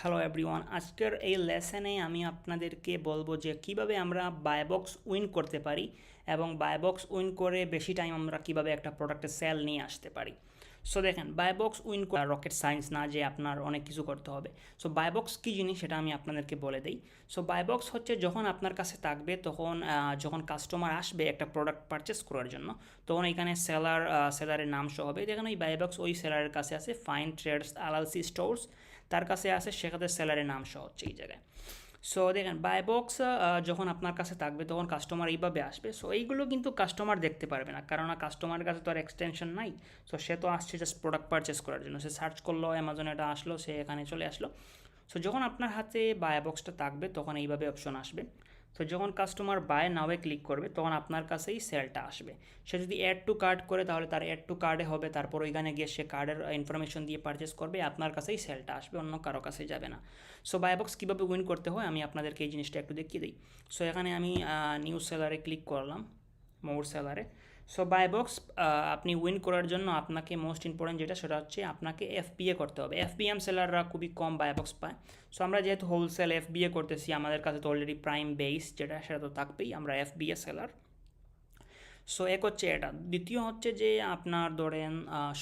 Hello everyone, আজকের এই লেসনে আমি আপনাদেরকে বলবো যে কিভাবে আমরা বাই বক্স উইন করতে পারি এবং বাই বক্স উইন করে বেশি টাইম আমরা কিভাবে একটা প্রোডাক্টের সেল নিয়ে আসতে পারি। সো দেখেন, বাই বক্স উইন করা রকেট সায়েন্স না যে আপনার অনেক কিছু করতে হবে। সো বাই বক্স কী জিনিস সেটা আমি আপনাদেরকে বলে দিই। সো বাই বক্স হচ্ছে যখন আপনার কাছে থাকবে তখন যখন কাস্টমার আসবে একটা প্রোডাক্ট পারচেস করার জন্য, তখন এখানে সেলারের নাম সহ হবে। দেখেন ওই বাই বক্স ওই সেলারের কাছে আছে, ফাইন ট্রেডস এলএলসি স্টোর্স তার কাছে আছে, সেখানে সেলারের নাম সহ হচ্ছে এই জায়গায়। সো দেখেন, বাই বক্স যখন আপনার কাছে থাকবে তখন কাস্টমার এইভাবে আসবে। সো এইগুলো কিন্তু কাস্টমার দেখতে পারবে না, কারণ কাস্টমারের কাছে তো আর এক্সটেনশন নাই। সো সে তো আসছে জাস্ট প্রোডাক্ট পারচেস করার জন্য, সে সার্চ করলো, অ্যামাজনে এটা আসলো, সে এখানে চলে আসলো। সো যখন আপনার হাতে বাই বক্সটা থাকবে তখন এইভাবে অপশন আসবে। তো যখন কাস্টমার বাই নাওয়ে ক্লিক করবে তখন আপনার কাছেই সেলটা আসবে। সে যদি অ্যাড টু কার্ড করে তাহলে তার অ্যাড টু কার্ডে হবে, তারপর ওইখানে গিয়ে সে কার্ডের ইনফরমেশন দিয়ে পারচেস করবে, আপনার কাছেই সেলটা আসবে, অন্য কারো কাছে যাবে না। সো বাই বক্স কীভাবে উইন করতে হয় আমি আপনাদেরকে এই জিনিসটা একটু দেখিয়ে দিই। সো এখানে আমি নিউ সেলারে ক্লিক করলাম, মোর সেলারে। সো বাই বক্স আপনি উইন করার জন্য আপনাকে মোস্ট ইম্পর্টেন্ট যেটা সেটা হচ্ছে আপনাকে এফবিএ করতে হবে। এফবিএম সেলাররা খুবই কম বাই বক্স পায়। সো আমরা যেহেতু হোলসেল এফবিএ করতেছি, আমাদের কাছে তো অলরেডি প্রাইম বেস যেটা সেটা তো থাকবেই, আমরা এফবিএ সেলার। সো এক হচ্ছে এটা। দ্বিতীয় হচ্ছে যে আপনার ধরেন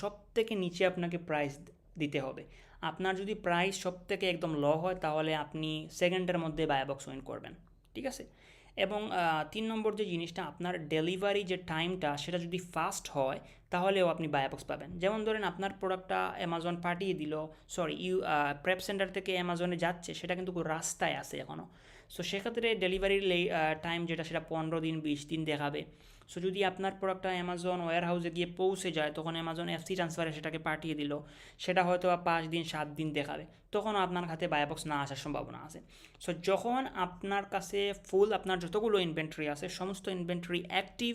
সব থেকে নিচে আপনাকে প্রাইস দিতে হবে। আপনার যদি প্রাইস সব থেকে একদম লো হয় তাহলে আপনি সেকেন্ডের মধ্যে বাই বক্স উইন করবেন, ঠিক আছে। এবং 3 নম্বর যে জিনিসটা, আপনার ডেলিভারি যে টাইমটা সেটা যদি ফাস্ট হয় তাহলেও আপনি বাই বক্স পাবেন। যেমন ধরেন আপনার প্রোডাক্টটা অ্যামাজন পাঠিয়ে দিল, সরি প্রেপ সেন্টার থেকে অ্যামাজনে যাচ্ছে, সেটা কিন্তু রাস্তায় আছে এখনও। সো সেক্ষেত্রে ডেলিভারির টাইম যেটা সেটা 15 দিন 20 দিন দেখাবে। সো যদি আপনার প্রোডাক্টটা অ্যামাজন ওয়্যার হাউসে গিয়ে পৌঁছে যায়, তখন অ্যামাজন এফসি ট্রান্সফারে সেটাকে পাঠিয়ে দিল, সেটা হয়তো 5 দিন 7 দিন দেখাবে, তখনও আপনার হাতে বাই বক্স না আসার সম্ভাবনা আছে। সো যখন আপনার কাছে ফুল আপনার যতগুলো ইনভেন্টরি আছে সমস্ত ইনভেন্টরি অ্যাক্টিভ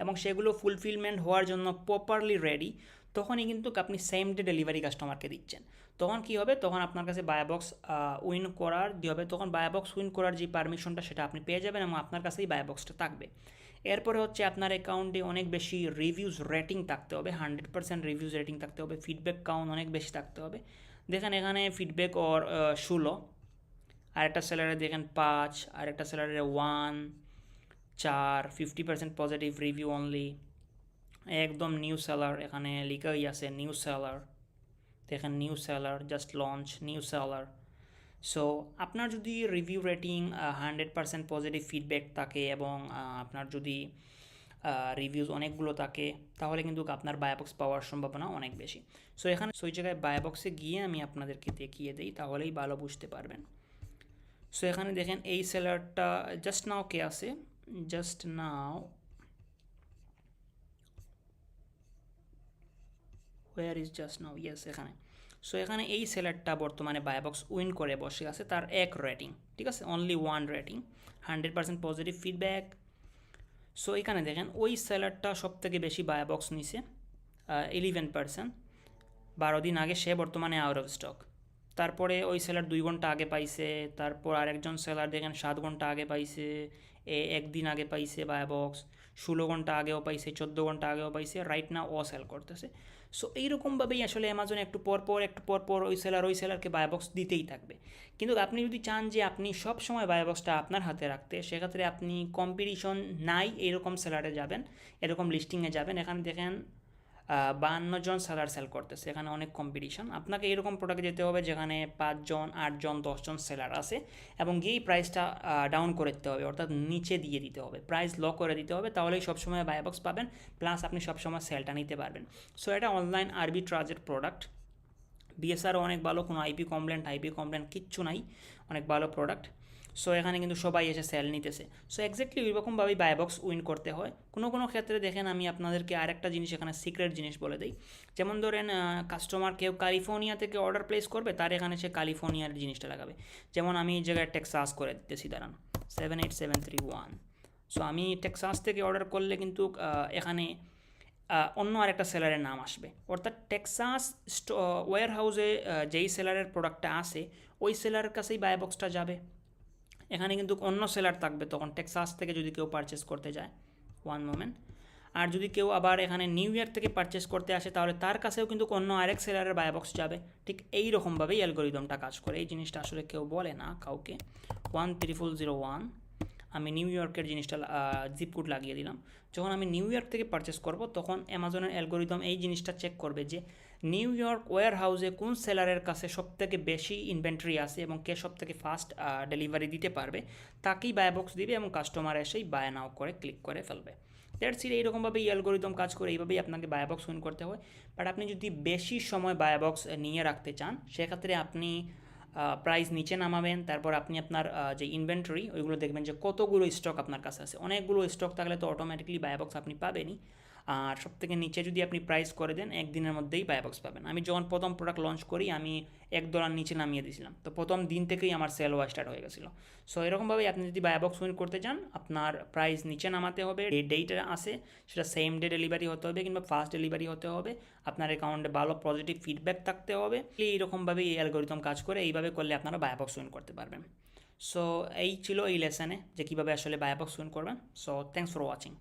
এবং সেগুলো ফুলফিলমেন্ট হওয়ার জন্য প্রপারলি রেডি, তখনই কিন্তু আপনি সেম ডে ডেলিভারি কাস্টমারকে দিচ্ছেন। তখন কি হবে, তখন আপনার কাছে বাই বক্স উইন করার কী হবে, তখন বাই বক্স উইন করার যে পারমিশনটা সেটা আপনি পেয়ে যাবেন এবং আপনার কাছেই বাই বক্সটা থাকবে। এরপরে হচ্ছে আপনার অ্যাকাউন্টে অনেক বেশি রিভিউজ রেটিং থাকতে হবে, 100% রিভিউজ রেটিং থাকতে হবে, ফিডব্যাক কাউন্ট অনেক বেশি থাকতে হবে। দেখেন এখানে ফিডব্যাক ওর 16, আরেকটা সেলারে দেখেন 5, আরেকটা সেলারে 1, 4, 50% পজিটিভ রিভিউ অনলি। একদম নিউ সেলার, এখানে লিখাই আছে নিউ সেলার, দেখেন new seller, just launch new seller. So আপনার যদি রিভিউ রেটিং 100% পজিটিভ ফিডব্যাক থাকে এবং আপনার যদি রিভিউজ অনেকগুলো থাকে, তাহলে কিন্তু আপনার বায়োবক্স পাওয়ার সম্ভাবনা অনেক বেশি। সো এখানে ওই জায়গায় বায়োবক্সে গিয়ে আমি আপনাদেরকে দেখিয়ে দিই, তাহলেই ভালো বুঝতে পারবেন। সো এখানে দেখেন এই সেলারটা জাস্ট নাও কে আছে, just now war is just now, yes এখানে। সো এখানে এই সেলারটা বর্তমানে বায়োবক্স উইন করে বসে আছে, তার 1 রেটিং, ঠিক আছে, only 1 rating, 100% positive feedback. So এখানে দেখেন ওই সেলারটা সব থেকে বেশি বায়োবক্স নিছে, 11%, 12 দিন আগে, সে বর্তমানে আউট অফ স্টক। তারপরে ওই সেলার 2 ঘন্টা আগে পাইছে, তারপর আরেকজন সেলার দেখেন 7 ঘন্টা আগে পাইছে, 1 দিন আগে পাইছে বায়োবক্স, 16 ঘন্টা আগেও পাইছে, 14 ঘন্টা আগেও পাইছে, রাইট না ও সেল করতেছে। সো এইরকমভাবেই আসলে অ্যামাজনে একটু পর পর ওই সেলারকে বায়োবক্স দিতেই থাকবে। কিন্তু আপনি যদি চান যে আপনি সব সময় বায়োবক্সটা আপনার হাতে রাখতে, সেক্ষেত্রে আপনি কম্পিটিশন নাই এরকম সেলারে যাবেন, এরকম লিস্টিংয়ে যাবেন। এখানে দেখেন 52 জন সেলার সেল করতেছে, এখানে অনেক কম্পিটিশন। আপনাকে এরকম প্রোডাক্টে যেতে হবে যেখানে 5 জন 8 জন 10 জন সেলার আছে এবং গিয়েই প্রাইসটা ডাউন করে দিতে হবে, অর্থাৎ নিচে দিয়ে দিতে হবে, প্রাইস লো করে দিতে হবে, তাহলেই সবসময় বায়োবক্স পাবেন, প্লাস আপনি সবসময় সেলটা নিতে পারবেন। সো এটা অনলাইন আরবিট্রাজের প্রোডাক্ট, বিএসআরও অনেক ভালো, কোনো আইপি কমপ্লেন্ট কিচ্ছু নাই, অনেক ভালো প্রোডাক্ট। সো এখানে কিন্তু সবাই এসে সেল নিতেছে। সো এক্স্যাক্টলি ওইরকমভাবেই বায়োবক্স উইন করতে হয়। কোনো কোনো ক্ষেত্রে দেখেন আমি আপনাদেরকে আরেকটা জিনিস এখানে সিক্রেট জিনিস বলে দিই। যেমন ধরেন কাস্টমার কেউ ক্যালিফোর্নিয়া থেকে অর্ডার প্লেস করবে, তার এখানে সে ক্যালিফোর্নিয়ার জিনিসটা লাগাবে। যেমন আমি এই জায়গায় টেক্সাস করে দিতেছি, দাঁড়ান 78731। সো আমি টেক্সাস থেকে অর্ডার করলে কিন্তু এখানে অন্য আরেকটা সেলারের নাম আসবে, অর্থাৎ টেক্সাস ওয়্যার হাউসে যেই সেলারের প্রোডাক্টটা আসে ওই সেলারের কাছেই বায়োবক্সটা যাবে। এখানে কিন্তু অন্য সেলার থাকবে তখন টেক্সাস থেকে যদি কেউ পারচেস করতে যায়। ওয়ান মোমেন্ট, আর যদি কেউ আবার এখানে নিউ ইয়র্ক থেকে পারচেস করতে আসে তাহলে তার কাছেও কিন্তু অন্য আরেক সেলারের বাই বক্স যাবে। ঠিক এই রকমভাবেই অ্যালগোরিদমটা কাজ করে। এই জিনিসটা আসলে কেউ বলে না কাউকে। 13401 আমি নিউ ইয়র্কের জিনিসটা জিপ কোড লাগিয়ে দিলাম। যখন আমি নিউ ইয়র্ক থেকে পারচেস করব তখন অ্যামাজনের অ্যালগোরিদম এই জিনিসটা চেক করবে যে নিউ ইয়র্ক ওয়্যার হাউসে কোন সেলারের কাছে সবথেকে বেশি ইনভেন্টরি আছে এবং কে সবথেকে ফাস্ট ডেলিভারি দিতে পারবে তাকেই বাই বক্স দিবে এবং কাস্টমার এসেই বাই নাও করে ক্লিক করে ফেলবে। That's it. এইরকমভাবে এই অ্যালগোরিদম কাজ করে, এইভাবেই আপনাকে বাই বক্স উইন করতে হয়। বাট আপনি যদি বেশি সময় বাই বক্স নিয়ে রাখতে চান সেক্ষেত্রে আপনি প্রাইস নিচে নামাবেন, তারপর আপনি আপনার যে ইনভেন্টরি ওইগুলো দেখবেন যে কতগুলো স্টক আপনার কাছে আছে। অনেকগুলো স্টক থাকলে তো অটোমেটিকলি বাই বক্স আপনি পাবেনই। আর সবথেকে নিচে যদি আপনি প্রাইস করে দেন একদিনের মধ্যেই বাই বক্স পাবেন। আমি যখন প্রথম প্রোডাক্ট লঞ্চ করি আমি $1 নিচে নামিয়ে দিয়েছিলাম, তো প্রথম দিন থেকেই আমার সেল হওয়া স্টার্ট হয়ে গেছিলো। সো এরকমভাবেই আপনি যদি বাই বক্স উইন করতে চান আপনার প্রাইস নিচে নামাতে হবে, ডেটে আছে সেটা সেম ডে ডেলিভারি হতে হবে কিংবা ফাস্ট ডেলিভারি হতে হবে, আপনার অ্যাকাউন্টে ভালো পজিটিভ ফিডব্যাক থাকতে হবে। এইরকমভাবেই এই অ্যালগোরিদম কাজ করে, এইভাবে করলে আপনারা বাই বক্স উইন করতে পারবেন। সো এই ছিল এই লেসনে যে কীভাবে আসলে বাই বক্স উইন করবেন। So thanks for watching.